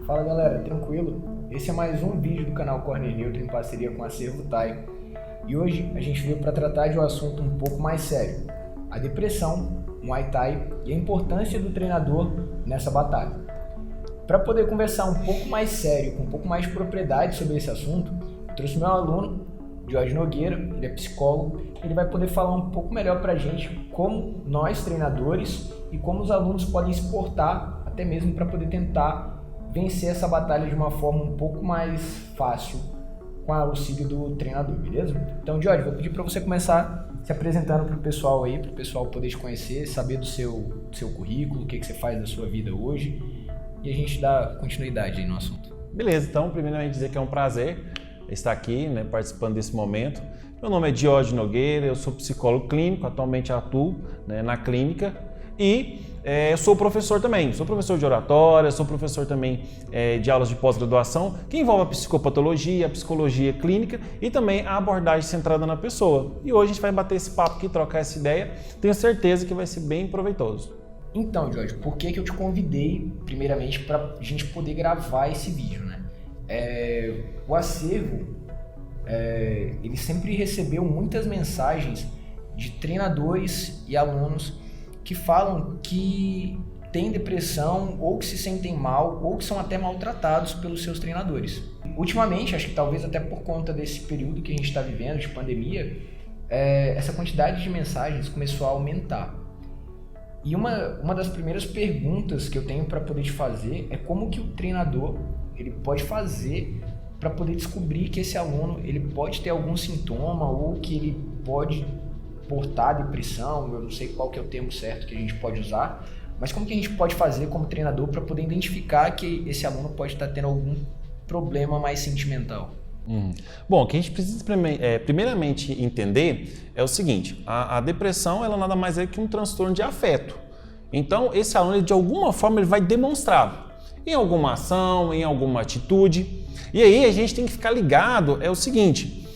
Fala galera, tranquilo? Esse é mais um vídeo do canal Corner Neutro em parceria com a Acervo Thai. E hoje a gente veio para tratar de um assunto um pouco mais sério: a depressão, Muay Thai e a importância do treinador nessa batalha. Para poder conversar um pouco mais sério, com um pouco mais de propriedade sobre esse assunto, eu trouxe meu aluno, Jorge Nogueira. Ele é psicólogo. Ele vai poder falar um pouco melhor para a gente como nós, treinadores, e como os alunos podem se portar, até mesmo para poder tentar vencer essa batalha de uma forma um pouco mais fácil com o auxílio do treinador, beleza? Então, Jorge, vou pedir para você começar se apresentando para o pessoal aí, para o pessoal poder te conhecer, saber do seu currículo, o que você faz da sua vida hoje, e a gente dá continuidade aí no assunto. Beleza, então, primeiramente dizer que é um prazer estar aqui, participando desse momento. Meu nome é Jorge Nogueira, eu sou psicólogo clínico, atualmente atuo na clínica e eu sou professor também, sou professor de oratória, sou professor também de aulas de pós-graduação, que envolve a psicopatologia, a psicologia clínica e também a abordagem centrada na pessoa. E hoje a gente vai bater esse papo aqui, trocar essa ideia, tenho certeza que vai ser bem proveitoso. Então, Jorge, por que eu te convidei, primeiramente, para a gente poder gravar esse vídeo, né? O Acervo, ele sempre recebeu muitas mensagens de treinadores e alunos que falam que têm depressão ou que se sentem mal ou que são até maltratados pelos seus treinadores. Ultimamente, acho que talvez até por conta desse período que a gente está vivendo de pandemia, essa quantidade de mensagens começou a aumentar. E uma das primeiras perguntas que eu tenho para poder te fazer é como que o treinador ele pode fazer para poder descobrir que esse aluno ele pode ter algum sintoma ou que ele pode portar depressão. Eu não sei qual que é o termo certo que a gente pode usar, mas como que a gente pode fazer como treinador para poder identificar que esse aluno pode estar tendo algum problema mais sentimental? Bom, o que a gente precisa primeiramente entender é o seguinte: a depressão ela nada mais é que um transtorno de afeto. Então esse aluno de alguma forma ele vai demonstrar em alguma ação, em alguma atitude. E aí a gente tem que ficar ligado, é o seguinte,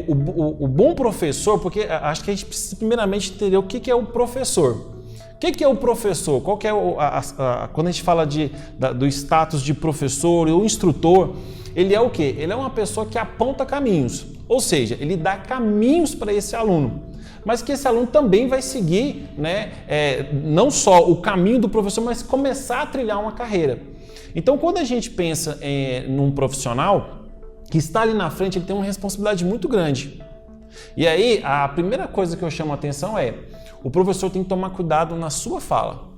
o bom professor, porque acho que a gente precisa primeiramente entender o que é o professor. O que é o professor? Qual que é quando a gente fala do status de professor ou instrutor, ele é o quê? Ele é uma pessoa que aponta caminhos, ou seja, ele dá caminhos para esse aluno, mas que esse aluno também vai seguir, não só o caminho do professor, mas começar a trilhar uma carreira. Então, quando a gente pensa num profissional que está ali na frente, ele tem uma responsabilidade muito grande. E aí, a primeira coisa que eu chamo a atenção o professor tem que tomar cuidado na sua fala.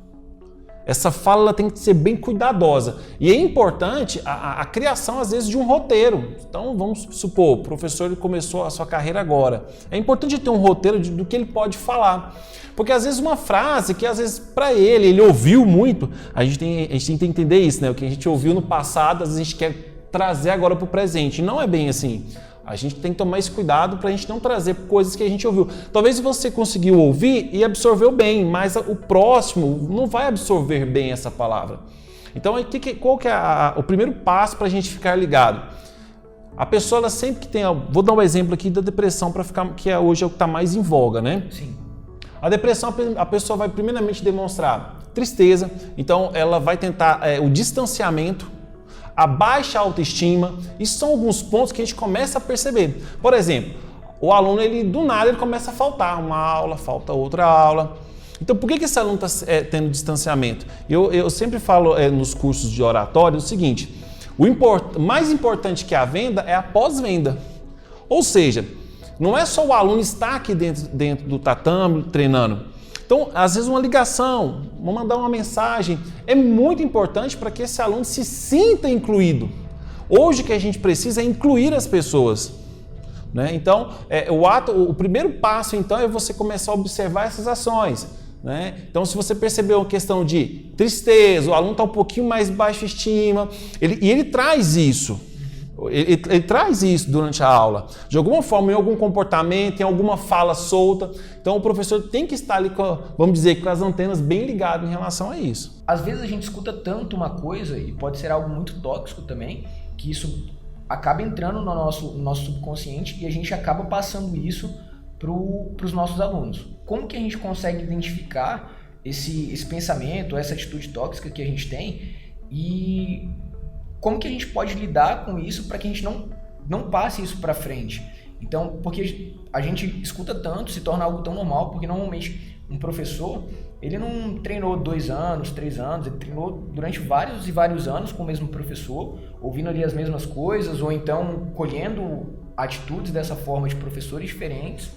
Essa fala ela tem que ser bem cuidadosa. E é importante a criação, às vezes, de um roteiro. Então, vamos supor, o professor ele começou a sua carreira agora. É importante ter um roteiro do que ele pode falar. Porque, às vezes, uma frase que, às vezes, para ele ouviu muito, a gente tem que entender isso, né? O que a gente ouviu no passado, às vezes, a gente quer trazer agora para o presente. Não é bem assim. A gente tem que tomar esse cuidado para a gente não trazer coisas que a gente ouviu. Talvez você conseguiu ouvir e absorveu bem, mas o próximo não vai absorver bem essa palavra. Então, qual que é o primeiro passo para a gente ficar ligado? A pessoa, ela sempre que tem... Vou dar um exemplo aqui da depressão, para ficar que hoje é o que está mais em voga, né? Sim. A depressão, a pessoa vai primeiramente demonstrar tristeza, então ela vai tentar o distanciamento, a baixa autoestima. Isso são alguns pontos que a gente começa a perceber. Por exemplo, o aluno, do nada, ele começa a faltar uma aula, falta outra aula. Então, por que esse aluno está tendo distanciamento? Eu sempre falo nos cursos de oratória o seguinte: mais importante que a venda é a pós-venda. Ou seja, não é só o aluno estar aqui dentro do tatame treinando. Então, às vezes uma ligação, mandar uma mensagem, é muito importante para que esse aluno se sinta incluído. Hoje o que a gente precisa é incluir as pessoas, né? Então, o primeiro passo então é você começar a observar essas ações, né? Então, se você percebeu uma questão de tristeza, o aluno está um pouquinho mais baixa estima, ele traz isso. Ele traz isso durante a aula, de alguma forma, em algum comportamento, em alguma fala solta. Então o professor tem que estar ali, vamos dizer, com as antenas bem ligadas em relação a isso. Às vezes a gente escuta tanto uma coisa, e pode ser algo muito tóxico também, que isso acaba entrando no nosso subconsciente e a gente acaba passando isso para os nossos alunos. Como que a gente consegue identificar esse pensamento, essa atitude tóxica que a gente tem e como que a gente pode lidar com isso para que a gente não passe isso para frente. Então, porque a gente escuta tanto, se torna algo tão normal, porque normalmente um professor, ele não treinou 2 anos, 3 anos, ele treinou durante vários e vários anos com o mesmo professor, ouvindo ali as mesmas coisas, ou então colhendo atitudes dessa forma de professores diferentes,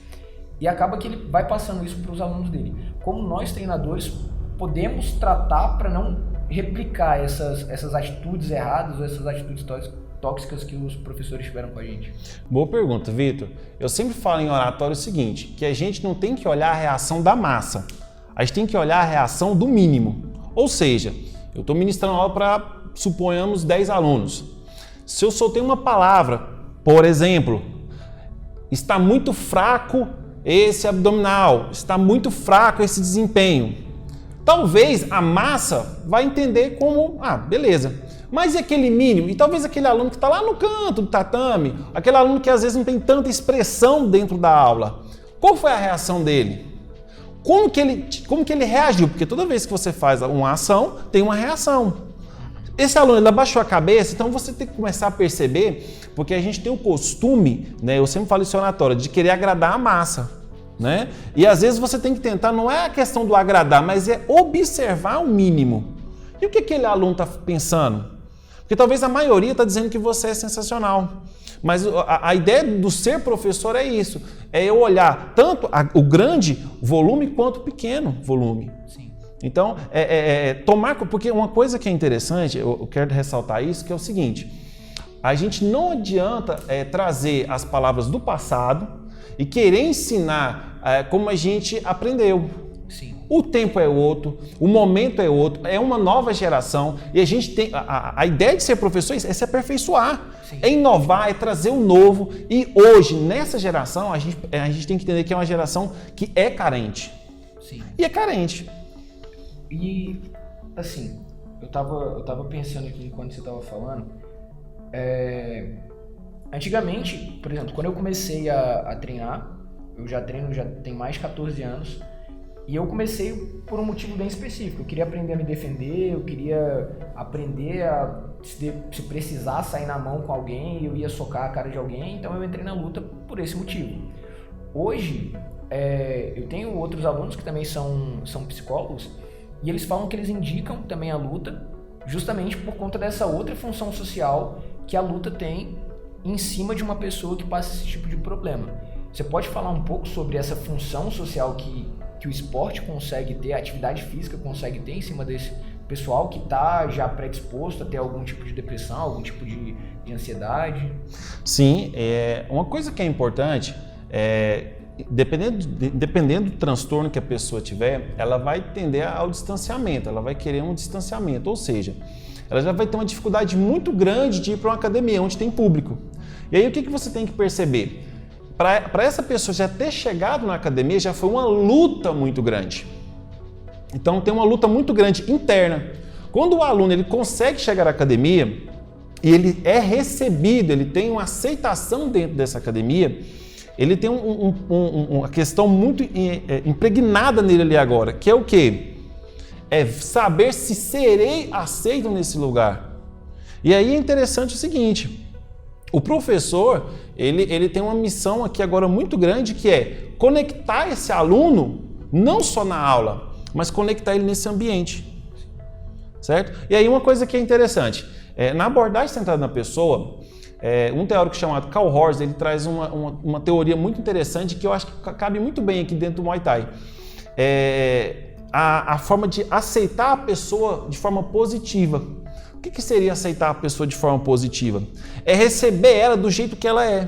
e acaba que ele vai passando isso para os alunos dele. Como nós, treinadores, podemos tratar para não replicar essas atitudes erradas ou essas atitudes tóxicas que os professores tiveram com a gente? Boa pergunta, Vitor. Eu sempre falo em oratório o seguinte, que a gente não tem que olhar a reação da massa, a gente tem que olhar a reação do mínimo. Ou seja, eu estou ministrando aula para, suponhamos, 10 alunos. Se eu soltei uma palavra, por exemplo, está muito fraco esse abdominal, está muito fraco esse desempenho, talvez a massa vai entender como, beleza. Mas e aquele mínimo? E talvez aquele aluno que está lá no canto do tatame, aquele aluno que às vezes não tem tanta expressão dentro da aula. Qual foi a reação dele? Como que ele reagiu? Porque toda vez que você faz uma ação, tem uma reação. Esse aluno, ele abaixou a cabeça, então você tem que começar a perceber, porque a gente tem o costume, né, eu sempre falo isso em oratório, de querer agradar a massa. Né? E às vezes você tem que tentar, não é a questão do agradar, mas é observar o mínimo. E o que aquele aluno está pensando? Porque talvez a maioria está dizendo que você é sensacional. Mas a ideia do ser professor é isso. É eu olhar tanto o grande volume quanto o pequeno volume. Sim. Então, tomar... Porque uma coisa que é interessante, eu quero ressaltar isso, que é o seguinte. A gente não adianta trazer as palavras do passado e querer ensinar como a gente aprendeu. Sim. O tempo é outro, o momento é outro, é uma nova geração e a gente tem... A ideia de ser professor é se aperfeiçoar, Sim. é inovar, é trazer o novo. E hoje, nessa geração, a gente tem que entender que é uma geração que é carente. Sim. E é carente. E, assim, eu tava pensando aqui enquanto você tava falando, antigamente, por exemplo, quando eu comecei a treinar, eu já treino já tem mais de 14 anos, e eu comecei por um motivo bem específico. Eu queria aprender a me defender, eu queria aprender a, se precisar sair na mão com alguém, eu ia socar a cara de alguém, então eu entrei na luta por esse motivo. Hoje, eu tenho outros alunos que também são psicólogos, e eles falam que eles indicam também a luta, justamente por conta dessa outra função social que a luta tem em cima de uma pessoa que passa esse tipo de problema. Você pode falar um pouco sobre essa função social que o esporte consegue ter, a atividade física consegue ter em cima desse pessoal que está já predisposto a ter algum tipo de depressão, algum tipo de ansiedade? Sim, uma coisa que é importante, dependendo do transtorno que a pessoa tiver, ela vai tender ao distanciamento, ela vai querer um distanciamento, ou seja, ela já vai ter uma dificuldade muito grande de ir para uma academia onde tem público. E aí o que você tem que perceber? Para essa pessoa já ter chegado na academia, já foi uma luta muito grande. Então tem uma luta muito grande interna. Quando o aluno ele consegue chegar à academia e ele é recebido, ele tem uma aceitação dentro dessa academia, ele tem uma questão muito impregnada nele ali agora, que é o quê? É saber se serei aceito nesse lugar. E aí é interessante o seguinte, o professor, ele tem uma missão aqui agora muito grande, que é conectar esse aluno, não só na aula, mas conectar ele nesse ambiente, certo? E aí uma coisa que é interessante, na abordagem centrada na pessoa, um teórico chamado Carl Horst, ele traz uma teoria muito interessante que eu acho que cabe muito bem aqui dentro do Muay Thai. A forma de aceitar a pessoa de forma positiva. O que seria aceitar a pessoa de forma positiva? É receber ela do jeito que ela é.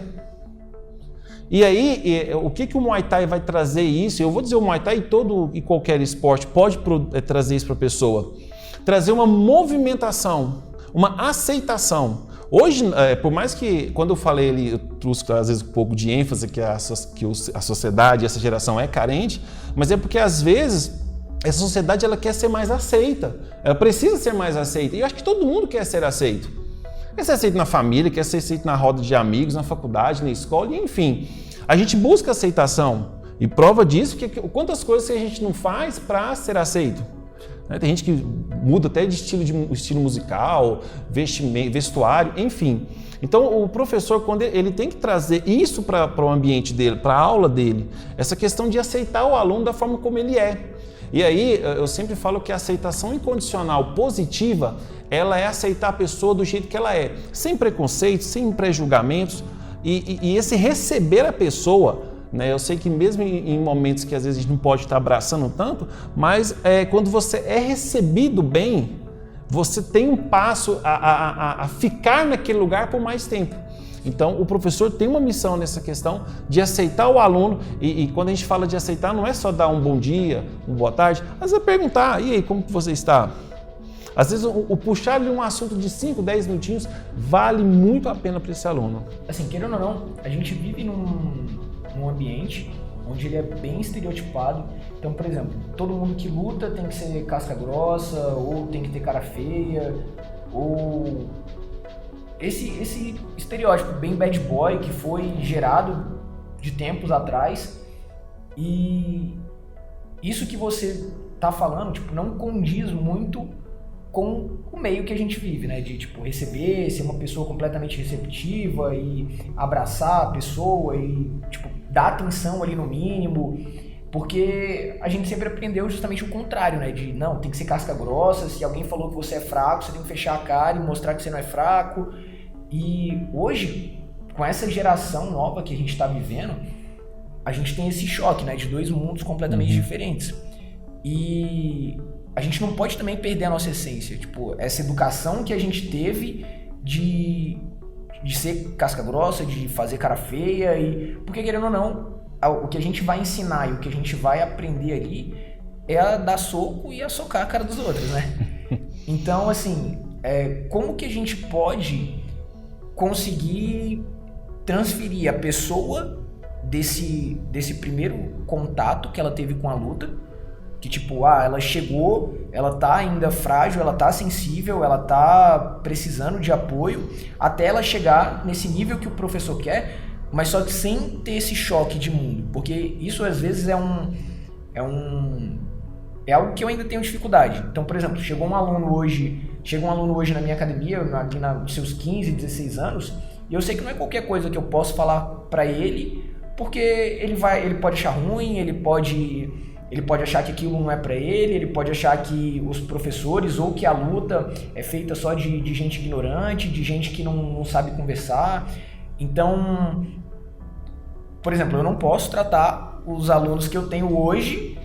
E aí, o que o Muay Thai vai trazer isso? Eu vou dizer, o Muay Thai e qualquer esporte pode trazer isso para a pessoa. Trazer uma movimentação, uma aceitação. Hoje, por mais que, quando eu falei ali, eu trouxe às vezes um pouco de ênfase que a sociedade, essa geração é carente, mas é porque às vezes essa sociedade ela quer ser mais aceita, ela precisa ser mais aceita, e eu acho que todo mundo quer ser aceito. Quer ser aceito na família, quer ser aceito na roda de amigos, na faculdade, na escola, enfim. A gente busca aceitação, e prova disso que quantas coisas que a gente não faz para ser aceito. né? Tem gente que muda até de estilo musical, vestuário, enfim. Então, o professor, quando ele tem que trazer isso para o ambiente dele, para a aula dele, essa questão de aceitar o aluno da forma como ele é. E aí, eu sempre falo que a aceitação incondicional positiva, ela é aceitar a pessoa do jeito que ela é, sem preconceitos, sem pré-julgamentos, e esse receber a pessoa, né? Eu sei que mesmo em momentos que às vezes a gente não pode estar abraçando tanto, mas quando você é recebido bem, você tem um passo a ficar naquele lugar por mais tempo. Então, o professor tem uma missão nessa questão de aceitar o aluno, e quando a gente fala de aceitar, não é só dar um bom dia, uma boa tarde, às vezes é perguntar, e aí, como você está? Às vezes, o puxar de um assunto de 5, 10 minutinhos vale muito a pena para esse aluno. Assim, querendo ou não, a gente vive num ambiente onde ele é bem estereotipado. Então, por exemplo, todo mundo que luta tem que ser casca grossa, ou tem que ter cara feia, ou esse estereótipo bem bad boy que foi gerado de tempos atrás. E isso que você tá falando, tipo, não condiz muito com o meio que a gente vive, né? De, tipo, receber, ser uma pessoa completamente receptiva e abraçar a pessoa e, tipo, dar atenção ali no mínimo, porque a gente sempre aprendeu justamente o contrário, né? De, não, tem que ser casca grossa, se alguém falou que você é fraco, você tem que fechar a cara e mostrar que você não é fraco. E hoje, com essa geração nova que a gente tá vivendo, a gente tem esse choque, né? De dois mundos completamente diferentes. E a gente não pode também perder a nossa essência, tipo, essa educação que a gente teve de ser casca grossa, de fazer cara feia, e porque querendo ou não, o que a gente vai ensinar e o que a gente vai aprender ali é a dar soco e a socar a cara dos outros, né? Então, assim, como que a gente pode conseguir transferir a pessoa desse primeiro contato que ela teve com a luta, que tipo, ela chegou, ela tá ainda frágil, ela tá sensível, ela tá precisando de apoio, até ela chegar nesse nível que o professor quer, mas só que sem ter esse choque de mundo, porque isso às vezes é algo que eu ainda tenho dificuldade. Então, por exemplo, chega um aluno hoje na minha academia, aqui nos seus 15, 16 anos, e eu sei que não é qualquer coisa que eu posso falar pra ele, porque ele pode achar ruim, ele pode achar que aquilo não é pra ele pode achar que os professores ou que a luta é feita só de gente ignorante, de gente que não sabe conversar. Então, por exemplo, eu não posso tratar os alunos que eu tenho hoje,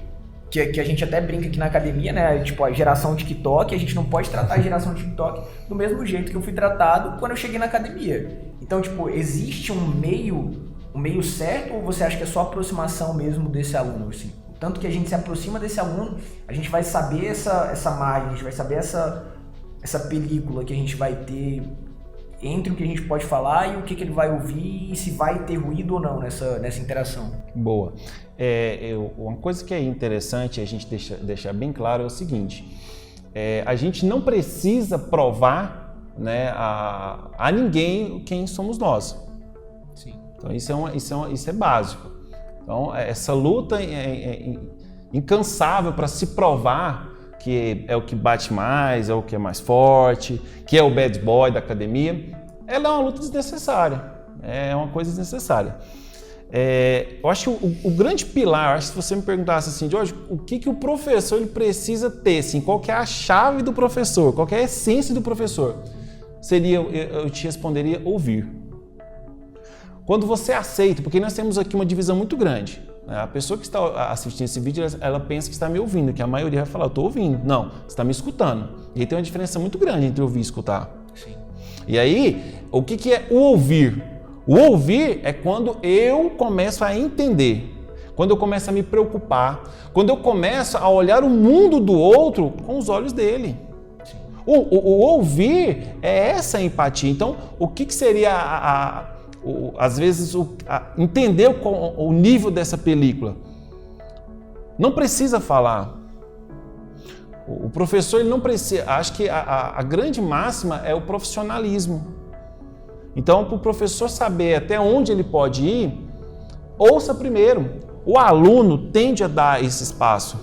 que a gente até brinca aqui na academia, né? Tipo, a geração TikTok, a gente não pode tratar a geração TikTok do mesmo jeito que eu fui tratado quando eu cheguei na academia. Então, tipo, existe um meio certo, ou você acha que é só aproximação mesmo desse aluno, assim? Tanto que a gente se aproxima desse aluno, a gente vai saber essa margem, a gente vai saber essa película que a gente vai ter entre o que a gente pode falar e o que ele vai ouvir, e se vai ter ruído ou não nessa interação. Boa. Uma coisa que é interessante a gente deixar bem claro é o seguinte, a gente não precisa provar, né, a ninguém quem somos nós. Sim. Então isso é básico. Então, essa luta incansável para se provar que é o que bate mais, é o que é mais forte, que é o bad boy da academia, ela é uma luta desnecessária, é uma coisa desnecessária. Eu acho que o grande pilar, acho que se você me perguntasse assim, Jorge, o que o professor ele precisa ter, assim, qual que é a chave do professor, qual que é a essência do professor, eu te responderia ouvir. Quando você aceita, porque nós temos aqui uma divisão muito grande. A pessoa que está assistindo esse vídeo, ela pensa que está me ouvindo, que a maioria vai falar, eu estou ouvindo. Não, você está me escutando. E aí tem uma diferença muito grande entre ouvir e escutar. Sim. E aí, o que é o ouvir? O ouvir é quando eu começo a entender, quando eu começo a me preocupar, quando eu começo a olhar o mundo do outro com os olhos dele. O ouvir é essa empatia. Então, o que seria às vezes, entender o nível dessa película? Não precisa falar. O professor ele não precisa. Acho que a grande máxima é o profissionalismo. Então, para o professor saber até onde ele pode ir, ouça primeiro. O aluno tende a dar esse espaço.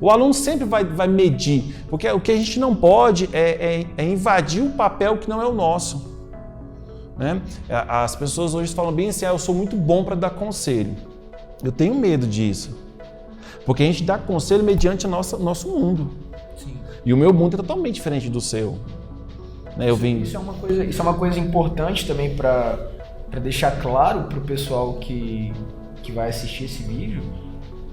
O aluno sempre vai medir, porque o que a gente não pode é invadir o papel que não é o nosso. Né? As pessoas hoje falam bem assim, eu sou muito bom para dar conselho. Eu tenho medo disso, porque a gente dá conselho mediante o nosso mundo. Sim. E o meu mundo é totalmente diferente do seu. Né? Isso é uma coisa importante também para deixar claro para o pessoal que vai assistir esse vídeo.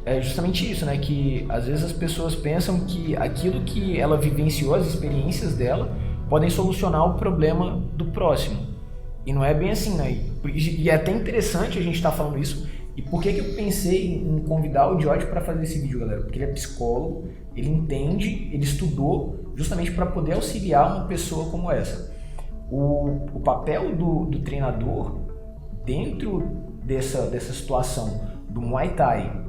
É justamente isso, né? Que às vezes as pessoas pensam que aquilo que ela vivenciou, as experiências dela, podem solucionar o problema do próximo. E não é bem assim, né? E é até interessante a gente estar falando isso. E por que eu pensei em convidar o Diógenes para fazer esse vídeo, galera? Porque ele é psicólogo, ele entende, ele estudou justamente para poder auxiliar uma pessoa como essa. O papel do treinador dentro dessa situação do Muay Thai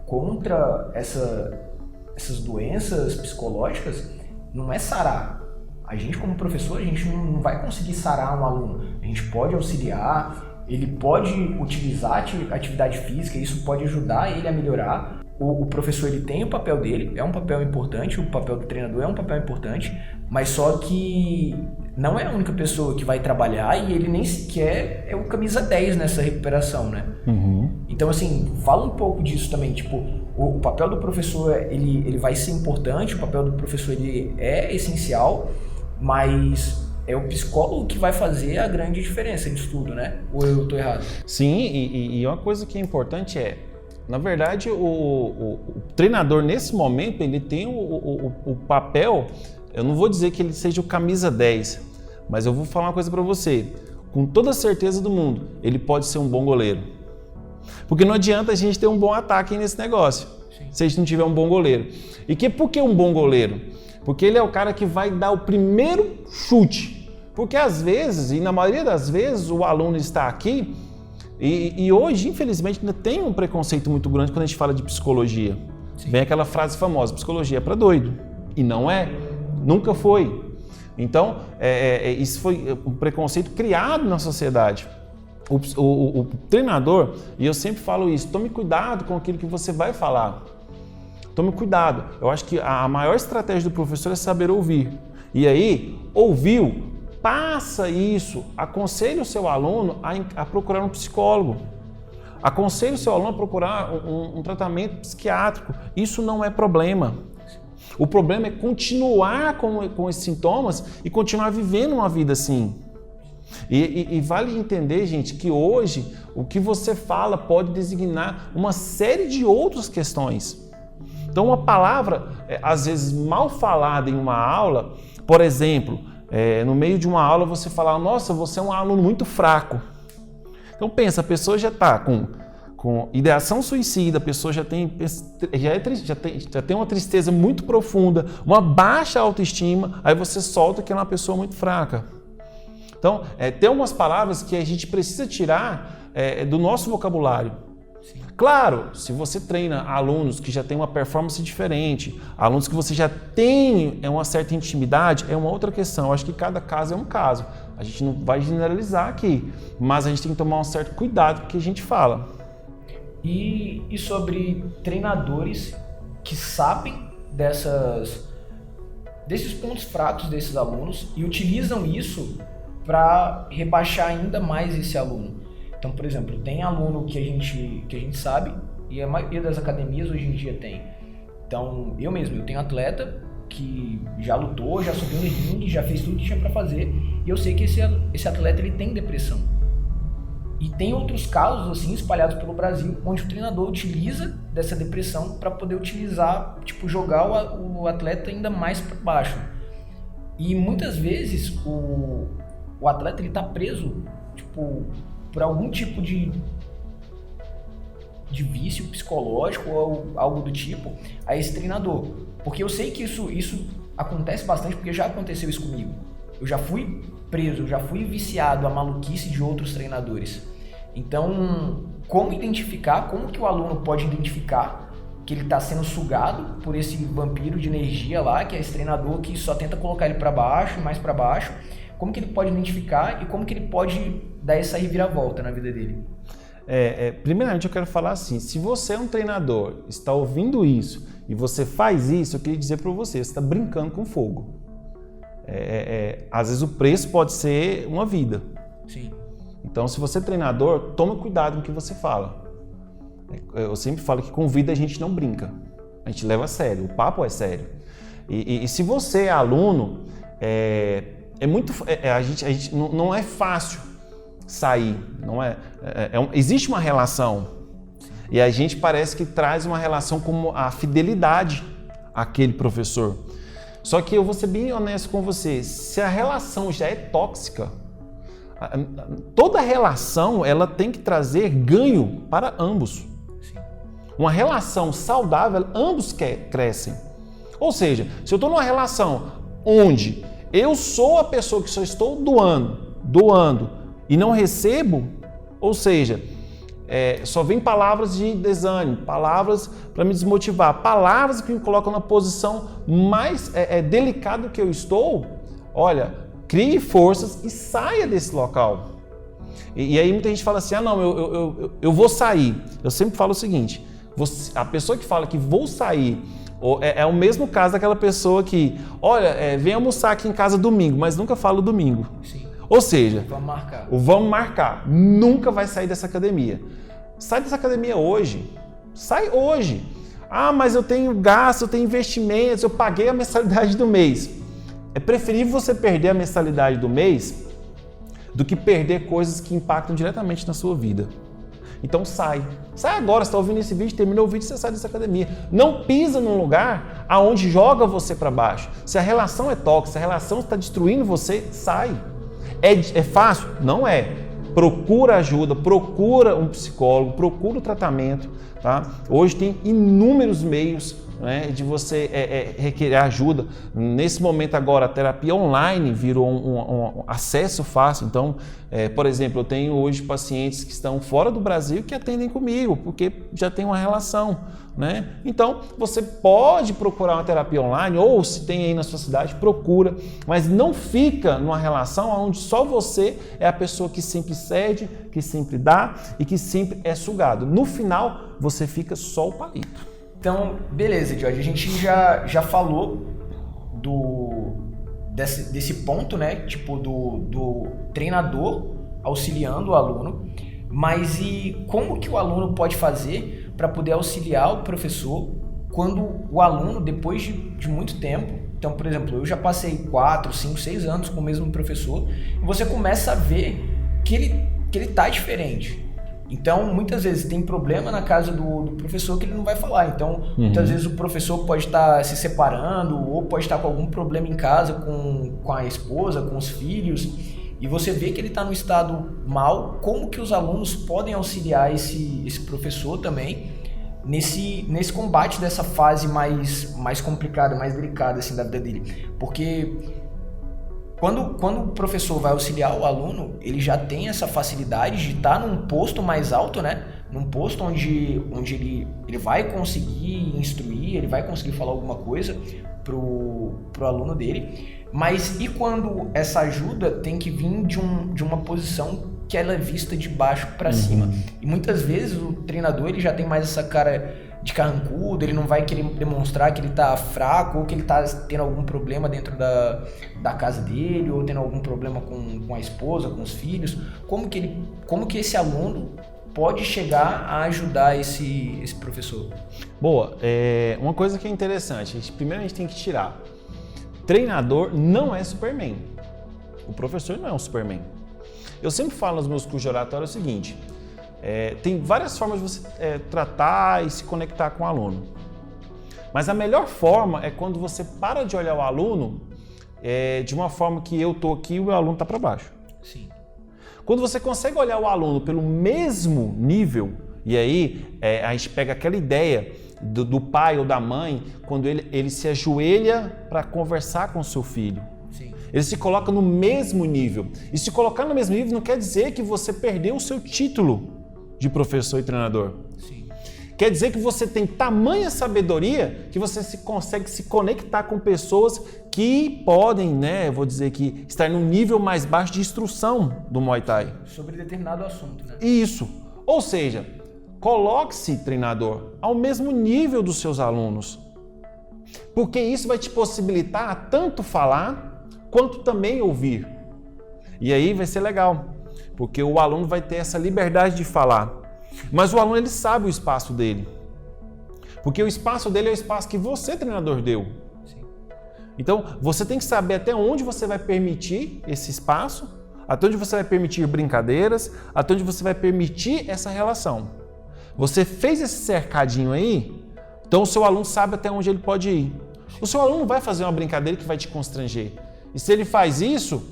contra essas doenças psicológicas não é sarar. A gente, como professor, a gente não vai conseguir sarar um aluno. A gente pode auxiliar, ele pode utilizar atividade física, isso pode ajudar ele a melhorar. O professor, ele tem o papel dele, é um papel importante, o papel do treinador é um papel importante, mas só que não é a única pessoa que vai trabalhar e ele nem sequer é o camisa 10 nessa recuperação, né? Uhum. Então, assim, fala um pouco disso também, tipo, o papel do professor, ele vai ser importante, o papel do professor, ele é essencial, mas é o psicólogo que vai fazer a grande diferença nisso tudo, né? Ou eu estou errado? Sim, e uma coisa que é importante na verdade, o treinador nesse momento, ele tem o papel, eu não vou dizer que ele seja o camisa 10, mas eu vou falar uma coisa para você, com toda a certeza do mundo, ele pode ser um bom goleiro. Porque não adianta a gente ter um bom ataque nesse negócio, se a gente não tiver um bom goleiro. E por que um bom goleiro? Porque ele é o cara que vai dar o primeiro chute. Porque às vezes, e na maioria das vezes, o aluno está aqui e hoje, infelizmente, ainda tem um preconceito muito grande quando a gente fala de psicologia. Sim. Vem aquela frase famosa, psicologia é para doido. E não é, nunca foi. Então, isso foi um preconceito criado na sociedade. O treinador, e eu sempre falo isso, tome cuidado com aquilo que você vai falar. Tome cuidado. Eu acho que a maior estratégia do professor é saber ouvir. E aí, ouviu, passa isso, aconselhe o seu aluno a procurar um psicólogo. Aconselhe o seu aluno a procurar um tratamento psiquiátrico. Isso não é problema. O problema é continuar com esses sintomas e continuar vivendo uma vida assim. E vale entender, gente, que hoje o que você fala pode designar uma série de outras questões. Então, uma palavra, às vezes, mal falada em uma aula, por exemplo, no meio de uma aula você falar, nossa, você é um aluno muito fraco. Então, pensa, a pessoa já está com ideação suicida, a pessoa já tem uma tristeza muito profunda, uma baixa autoestima, aí você solta que ela é uma pessoa muito fraca. Então, tem algumas palavras que a gente precisa tirar do nosso vocabulário. Sim. Claro, se você treina alunos que já têm uma performance diferente, alunos que você já tem uma certa intimidade, é uma outra questão. Eu acho que cada caso é um caso. A gente não vai generalizar aqui, mas a gente tem que tomar um certo cuidado com o que a gente fala. E sobre treinadores que sabem desses pontos fracos desses alunos e utilizam isso para rebaixar ainda mais esse aluno. Então, por exemplo, tem aluno que a gente sabe, e a maioria das academias hoje em dia tem. Então, eu tenho atleta que já lutou, já subiu no ringue, já fez tudo que tinha para fazer, e eu sei que esse atleta ele tem depressão. E tem outros casos assim espalhados pelo Brasil, onde o treinador utiliza dessa depressão para poder utilizar, jogar o atleta ainda mais para baixo. E muitas vezes o atleta ele tá preso, por algum tipo de vício psicológico ou algo do tipo a esse treinador. Porque eu sei que isso acontece bastante, porque já aconteceu isso comigo. Eu já fui preso, eu já fui viciado à maluquice de outros treinadores. Então, como que o aluno pode identificar que ele está sendo sugado por esse vampiro de energia lá, que é esse treinador que só tenta colocar ele para baixo, mais para baixo? Como que ele pode identificar e como que ele pode dar essa reviravolta na vida dele? primeiramente eu quero falar assim, se você é um treinador, está ouvindo isso e você faz isso, eu queria dizer para você está brincando com fogo. Às vezes o preço pode ser uma vida. Sim. Então, se você é treinador, toma cuidado com o que você fala. Eu sempre falo que com vida a gente não brinca, a gente leva a sério, o papo é sério. E se você é aluno, não é fácil sair, não existe uma relação e a gente parece que traz uma relação como a fidelidade àquele professor. Só que eu vou ser bem honesto com você, se a relação já é tóxica, toda relação ela tem que trazer ganho para ambos. Sim. Uma relação saudável, ambos crescem. Ou seja, se eu estou numa relação onde eu sou a pessoa que só estou doando e não recebo, ou seja, só vem palavras de desânimo, palavras para me desmotivar, palavras que me colocam na posição mais delicada que eu estou, olha, crie forças e saia desse local. E aí muita gente fala assim, eu vou sair. Eu sempre falo o seguinte, a pessoa que fala que vou sair, é o mesmo caso daquela pessoa que, olha, vem almoçar aqui em casa domingo, mas nunca fala o domingo. Sim. Ou seja, vamos marcar, nunca vai sair dessa academia. Sai dessa academia hoje, sai hoje. Ah, mas eu tenho gasto, eu tenho investimentos, eu paguei a mensalidade do mês. É preferível você perder a mensalidade do mês do que perder coisas que impactam diretamente na sua vida. Então sai agora, você está ouvindo esse vídeo, terminou o vídeo, você sai dessa academia. Não pisa num lugar aonde joga você para baixo. Se a relação é tóxica, se a relação está destruindo você, sai. É fácil? Não é. Procura ajuda, procura um psicólogo, procura o tratamento. Tá? Hoje tem inúmeros meios, né, de você requerer ajuda. Nesse momento agora a terapia online virou um acesso fácil. Então, por exemplo, eu tenho hoje pacientes que estão fora do Brasil que atendem comigo, porque já tem uma relação, né? Então, você pode procurar uma terapia online, ou se tem aí na sua cidade, procura, mas não fica numa relação onde só você é a pessoa que sempre cede, que sempre dá e que sempre é sugado. No final, você fica só o palito. Então, beleza, Jorge, a gente já falou desse ponto, né? Tipo, do treinador auxiliando o aluno, mas e como que o aluno pode fazer para poder auxiliar o professor quando o aluno, depois de muito tempo, então, por exemplo, eu já passei 4, 5, 6 anos com o mesmo professor, e você começa a ver que ele tá diferente. Então, muitas vezes tem problema na casa do professor que ele não vai falar. Então, muitas vezes o professor pode estar se separando ou pode estar com algum problema em casa com a esposa, com os filhos, e você vê que ele está num estado mal. Como que os alunos podem auxiliar esse professor também nesse combate dessa fase mais complicada, mais delicada assim, da vida dele? Porque quando o professor vai auxiliar o aluno, ele já tem essa facilidade de estar num posto mais alto, né? Num posto onde ele vai conseguir instruir, ele vai conseguir falar alguma coisa pro aluno dele. Mas e quando essa ajuda tem que vir de uma posição que ela é vista de baixo para cima? E muitas vezes o treinador ele já tem mais essa cara de carrancudo, ele não vai querer demonstrar que ele tá fraco ou que ele tá tendo algum problema dentro da casa dele, ou tendo algum problema com a esposa, com os filhos. Como que esse aluno pode chegar a ajudar esse professor? Boa, uma coisa que é interessante, primeiro a gente tem que tirar, treinador não é Superman, o professor não é um Superman. Eu sempre falo nos meus cursos de oratório o seguinte, tem várias formas de você tratar e se conectar com o aluno. Mas a melhor forma é quando você para de olhar o aluno de uma forma que eu estou aqui e o meu aluno está para baixo. Sim. Quando você consegue olhar o aluno pelo mesmo nível, e aí a gente pega aquela ideia do pai ou da mãe, quando ele se ajoelha para conversar com o seu filho. Sim. Ele se coloca no mesmo nível. E se colocar no mesmo nível não quer dizer que você perdeu o seu título de professor e treinador. Sim. Quer dizer que você tem tamanha sabedoria que você consegue se conectar com pessoas que podem, né, vou dizer que estar num nível mais baixo de instrução do Muay Thai. Sobre determinado assunto, né? Isso. Ou seja, coloque-se, treinador, ao mesmo nível dos seus alunos. Porque isso vai te possibilitar tanto falar quanto também ouvir. E aí vai ser legal, porque o aluno vai ter essa liberdade de falar. Mas o aluno, ele sabe o espaço dele. Porque o espaço dele é o espaço que você, treinador, deu. Sim. Então, você tem que saber até onde você vai permitir esse espaço, até onde você vai permitir brincadeiras, até onde você vai permitir essa relação. Você fez esse cercadinho aí, então o seu aluno sabe até onde ele pode ir. O seu aluno vai fazer uma brincadeira que vai te constranger. E se ele faz isso,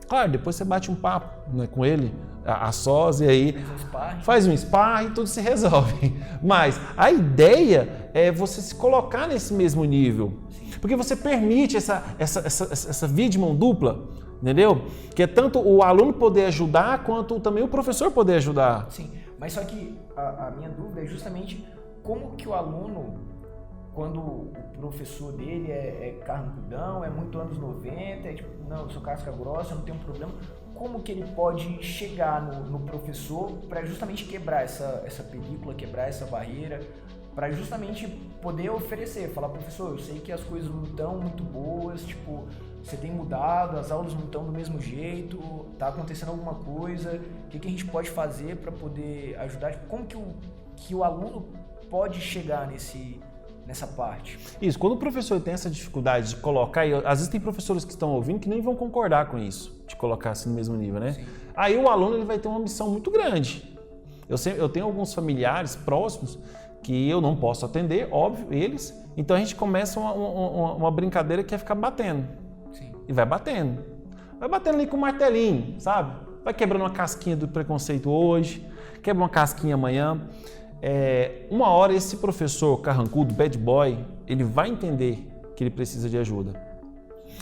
claro, depois você bate um papo, né, com ele, a sós, e aí faz um sparring e tudo se resolve. Mas a ideia é você se colocar nesse mesmo nível. Porque você permite essa via de mão dupla, entendeu? Que é tanto o aluno poder ajudar, quanto também o professor poder ajudar. Sim, mas só que a minha dúvida é justamente como que o aluno, quando o professor dele é carrancudão, é muito anos 90, é tipo, não, eu sou casca grossa, eu não tenho problema, como que ele pode chegar no professor para justamente quebrar essa película, quebrar essa barreira, para justamente poder oferecer, falar, professor, eu sei que as coisas não estão muito boas, tipo, você tem mudado, as aulas não estão do mesmo jeito, tá acontecendo alguma coisa, o que a gente pode fazer para poder ajudar? Tipo, como que o aluno pode chegar nessa parte? Isso, quando o professor tem essa dificuldade de colocar, e às vezes tem professores que estão ouvindo que nem vão concordar com isso, de colocar assim no mesmo nível, né? Sim. Aí o aluno ele vai ter uma missão muito grande. Eu tenho alguns familiares próximos que eu não posso atender, óbvio, eles, então a gente começa uma brincadeira que é ficar batendo. Sim. E vai batendo. Vai batendo ali com um martelinho, sabe? Vai quebrando uma casquinha do preconceito hoje, quebra uma casquinha amanhã. Uma hora esse professor carrancudo, bad boy, ele vai entender que ele precisa de ajuda.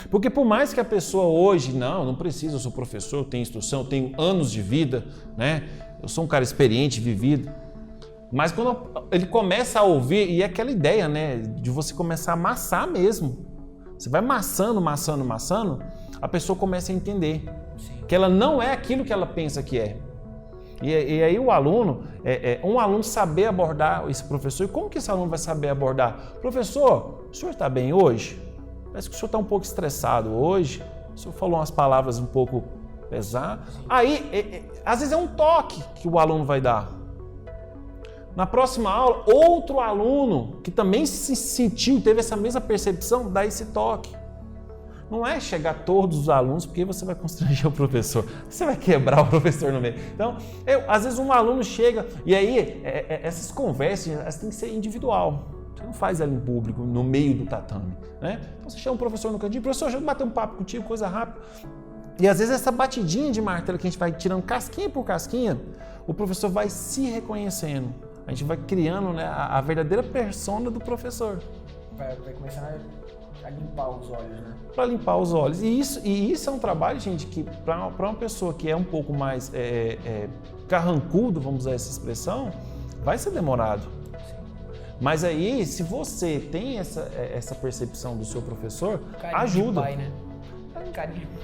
Porque por mais que a pessoa hoje, não precisa, eu sou professor, eu tenho instrução, eu tenho anos de vida, né? Eu sou um cara experiente, vivido. Mas quando ele começa a ouvir, e é aquela ideia, né, de você começar a amassar mesmo. Você vai maçando, a pessoa começa a entender. Sim. Que ela não é aquilo que ela pensa que é. E aí o aluno, um aluno saber abordar esse professor. E como que esse aluno vai saber abordar? Professor, o senhor está bem hoje? Parece que o senhor está um pouco estressado hoje. O senhor falou umas palavras um pouco pesadas. Aí, às vezes é um toque que o aluno vai dar. Na próxima aula, outro aluno que também se sentiu, teve essa mesma percepção, dá esse toque. Não é chegar todos os alunos, porque você vai constranger o professor. Você vai quebrar o professor no meio. Então, às vezes um aluno chega, e aí essas conversas elas têm que ser individual. Você não faz ela em público, no meio do tatame. Né? Então você chama o professor no cantinho, professor, deixa eu bater um papo contigo, coisa rápida. E às vezes essa batidinha de martelo que a gente vai tirando casquinha por casquinha, o professor vai se reconhecendo. A gente vai criando, né, a verdadeira persona do professor. Vai começar a limpar os olhos, né? Para limpar os olhos. E isso é um trabalho, gente, que para uma pessoa que é um pouco mais carrancudo, vamos usar essa expressão, vai ser demorado. Sim. Mas aí, se você tem essa percepção do seu professor, carinho ajuda. De pai, né?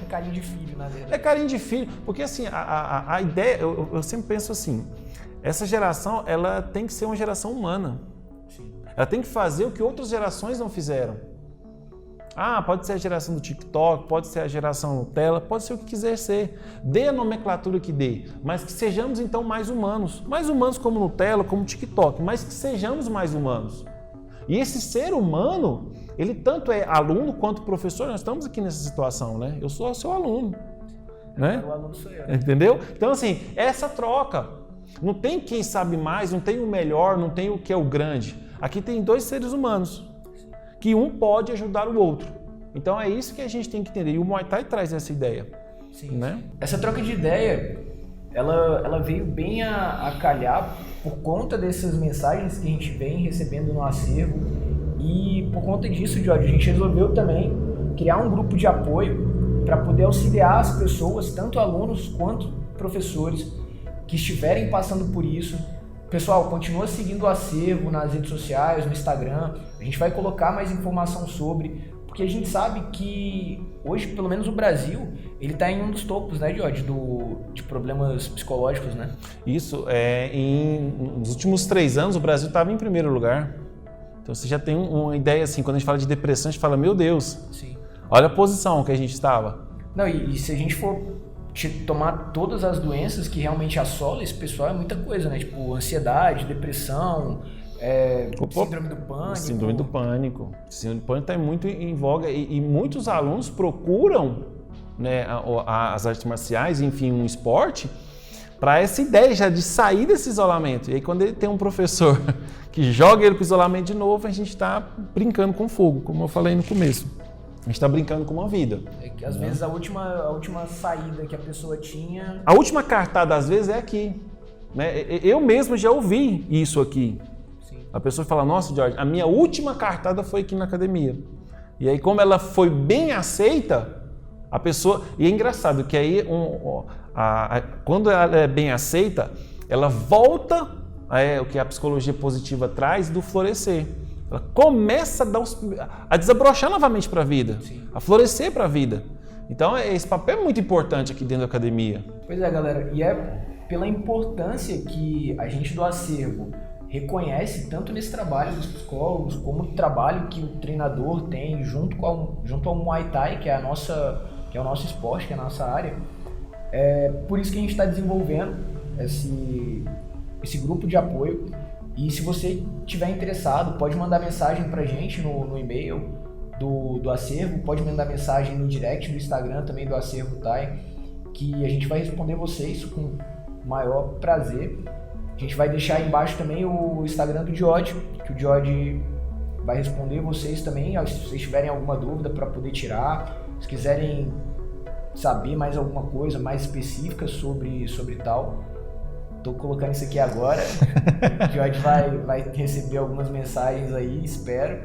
Carinho de filho, na verdade. É carinho de filho, porque assim, a ideia, eu sempre penso assim, essa geração, ela tem que ser uma geração humana. Sim. Ela tem que fazer o que outras gerações não fizeram. Pode ser a geração do TikTok, pode ser a geração Nutella, pode ser o que quiser ser. Dê a nomenclatura que dê, mas que sejamos então mais humanos. Mais humanos como Nutella, como TikTok, mas que sejamos mais humanos. E esse ser humano, ele tanto é aluno quanto professor, nós estamos aqui nessa situação, né? Eu sou o seu aluno. Né? O aluno sou eu. Entendeu? Então assim, essa troca. Não tem quem sabe mais, não tem o melhor, não tem o que é o grande. Aqui tem dois seres humanos, que um pode ajudar o outro. Então é isso que a gente tem que entender. E o Muay Thai traz essa ideia. Sim. Né? Essa troca de ideia, ela veio bem a calhar por conta dessas mensagens que a gente vem recebendo no acervo. E por conta disso, Jorge, a gente resolveu também criar um grupo de apoio para poder auxiliar as pessoas, tanto alunos quanto professores, que estiverem passando por isso. Pessoal, continua seguindo o acervo nas redes sociais, no Instagram. A gente vai colocar mais informação sobre, porque a gente sabe que hoje, pelo menos o Brasil, Ele tá em um dos topos, né, Jorge, de problemas psicológicos, né? Isso, nos últimos 3 anos o Brasil estava em primeiro lugar. Então você já tem uma ideia assim, quando a gente fala de depressão, a gente fala, meu Deus, Sim. olha a posição que a gente estava. Não, e se a gente for tomar todas as doenças que realmente assolam esse pessoal, é muita coisa, né? Tipo, ansiedade, depressão, síndrome do pânico. Síndrome do pânico. Síndrome do pânico está muito em voga e muitos alunos procuram, né, as artes marciais, enfim, um esporte, para essa ideia já de sair desse isolamento. E aí quando ele tem um professor que joga ele para o isolamento de novo, a gente está brincando com fogo, como eu falei no começo. A gente está brincando com uma vida. É que às vezes a última saída que a pessoa tinha... A última cartada às vezes é aqui. Né? Eu mesmo já ouvi isso aqui. Sim. A pessoa fala, nossa, Jorge, a minha última cartada foi aqui na academia. E aí como ela foi bem aceita, a pessoa... E é engraçado que aí, quando ela é bem aceita, ela volta o que a psicologia positiva traz do florescer. Ela começa a desabrochar novamente para a vida, Sim. a florescer para a vida. Então, esse papel é muito importante aqui dentro da academia. Pois é, galera. E é pela importância que a gente do acervo reconhece tanto nesse trabalho dos psicólogos, como no trabalho que o treinador tem junto ao Muay Thai, que é o nosso esporte, que é a nossa área. É por isso que a gente está desenvolvendo esse grupo de apoio. E se você estiver interessado, pode mandar mensagem pra gente no e-mail do acervo, pode mandar mensagem no direct do Instagram também do Acervo Thai, que a gente vai responder vocês com o maior prazer. A gente vai deixar aí embaixo também o Instagram do Jorge, que o Jorge vai responder vocês também, se vocês tiverem alguma dúvida para poder tirar, se quiserem saber mais alguma coisa mais específica sobre tal. Tô colocando isso aqui agora. O Jorge vai receber algumas mensagens aí, espero.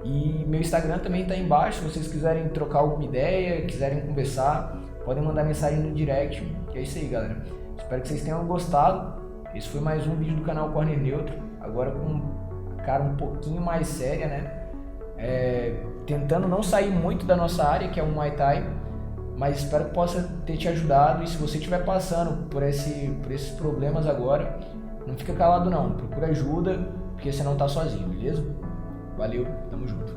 E meu Instagram também tá aí embaixo. Se vocês quiserem trocar alguma ideia, quiserem conversar, podem mandar mensagem no direct. E é isso aí, galera. Espero que vocês tenham gostado. Esse foi mais um vídeo do canal Corner Neutro. Agora com a cara um pouquinho mais séria, né? Tentando não sair muito da nossa área, que é o Muay Thai. Mas espero que possa ter te ajudado, e se você estiver passando por esses problemas agora, não fica calado não, procura ajuda, porque você não está sozinho, beleza? Valeu, tamo junto.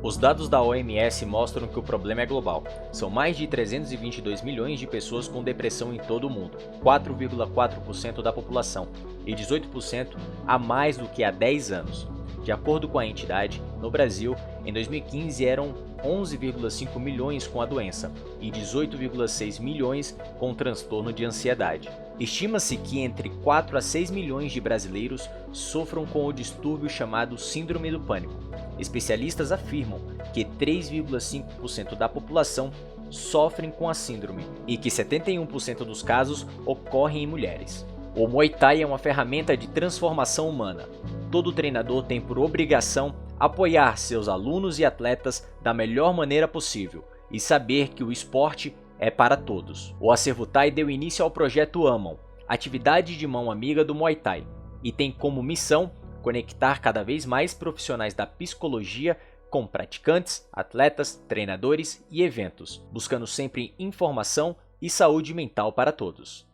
Os dados da OMS mostram que o problema é global. São mais de 322 milhões de pessoas com depressão em todo o mundo, 4,4% da população, e 18% a mais do que há 10 anos. De acordo com a entidade, no Brasil, em 2015 eram 11,5 milhões com a doença e 18,6 milhões com transtorno de ansiedade. Estima-se que entre 4 a 6 milhões de brasileiros sofram com o distúrbio chamado Síndrome do Pânico. Especialistas afirmam que 3,5% da população sofrem com a síndrome e que 71% dos casos ocorrem em mulheres. O Muay Thai é uma ferramenta de transformação humana. Todo treinador tem por obrigação apoiar seus alunos e atletas da melhor maneira possível e saber que o esporte é para todos. O Acervo Thai deu início ao projeto Amam, atividade de mão amiga do Muay Thai, e tem como missão conectar cada vez mais profissionais da psicologia com praticantes, atletas, treinadores e eventos, buscando sempre informação e saúde mental para todos.